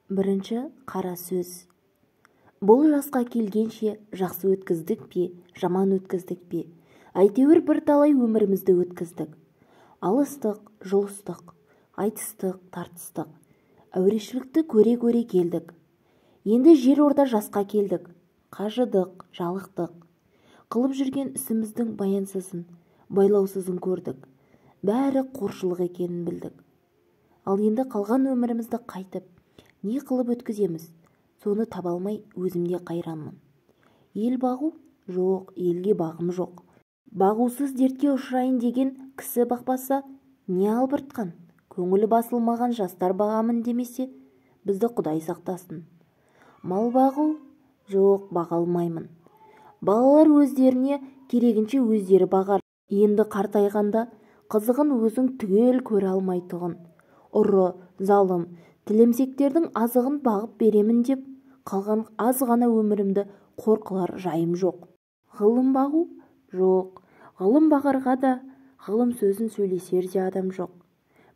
Бірінші қара сөз. Бұл жасқа келгенше жақсы өткіздік пе, жаман өткіздік пе? Әйтеуір бірталай өмірімізді өткіздік. Алыстық, жұлыстық, айтыстық, тартыстық. Әурешілікті көре-көре келдік. Енді жер орда жасқа келдік. Қажыдық, жалықтық. Қылып жүрген ісіміздің баянсызын, байлаусызын көрдік. Бәрі қоршылық екенін білдік. Ал енді қалған өмірімізді қайтып, не қылып өткіземіз? Соны таба алмай өзімде қайранмын. Ел бағу? Жоқ, елге бағым жоқ. Бағусыз дертке ұшырайын деген кісі бақпаса, не албыртқан? Көңілі басылмаған жастар бағамын демесе, бізді Құдай сақтасын. Мал бағу? Жоқ, баға алмаймын. Балалар өздеріне керегінше өздері бағар. Енді қартайғанда қызығын өзің түгел көре алмайтұғын. Ұры, залым, тілемсектердің азығын бағып беремін деп, қалған аз ғана өмірімді қор қылар жайым жоқ. Ғылым бағу? Жоқ, ғылым бағарға да, ғылым сөзін сөйлесер де адам жоқ.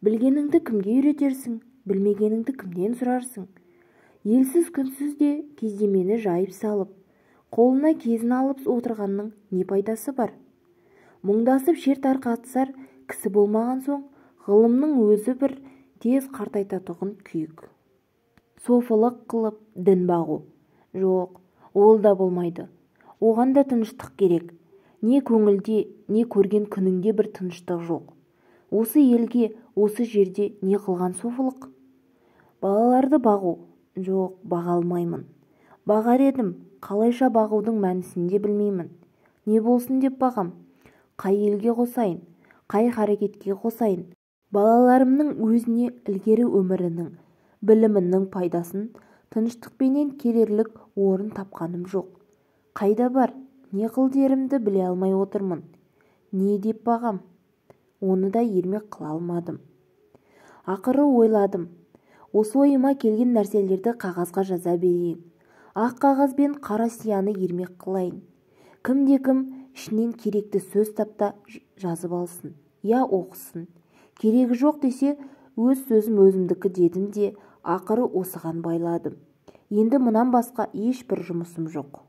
Білгеніңді кімге үйретерсің, білмегеніңді кімнен сұрарсың? Елсіз күнсіз де кездемені жайып салып, қолына кезін алып отырғанның не пайдасы бар? Мұңдасып шер тарқатысар кісі болмаған соң, ғылымның өзі бір тез қартайтатұғын күйік. Софылық қылып дін бағу? Жоқ, ол да болмайды. Оған да тыныштық керек. Не көңілде, не көрген күніңде бір тыныштық жоқ. Осы елге, осы жерде не қылған софылық? Балаларды бағу? Жоқ, баға алмаймын. Бағар едім, қалайша бағудың мәнісін де білмеймін. Не болсын деп бағам? Қай елге қосайын, қай харекетке қосайын? Балаларымның өзіне ілгері өмірінің, білімінің пайдасын тыныштықпенен келерлік орын тапқаным жоқ. Қайда бар, не қыл дерімді біле алмай отырмын. Не деп бағам? Оны да ермек қыла алмадым. Ақыры ойладым. Осы ойыма келген нәрселерді қағазға жаза берейін. Ақ қағаз бен қара сияны ермек қылайын. Кімде-кім ішінен керекті сөз тапта жазып алсын, я оқысын. Керегі жоқ десе, өз сөзім өзімдікі дедім де, ақыры осыған байладым. Енді мұнан басқа ешбір жұмысым жоқ.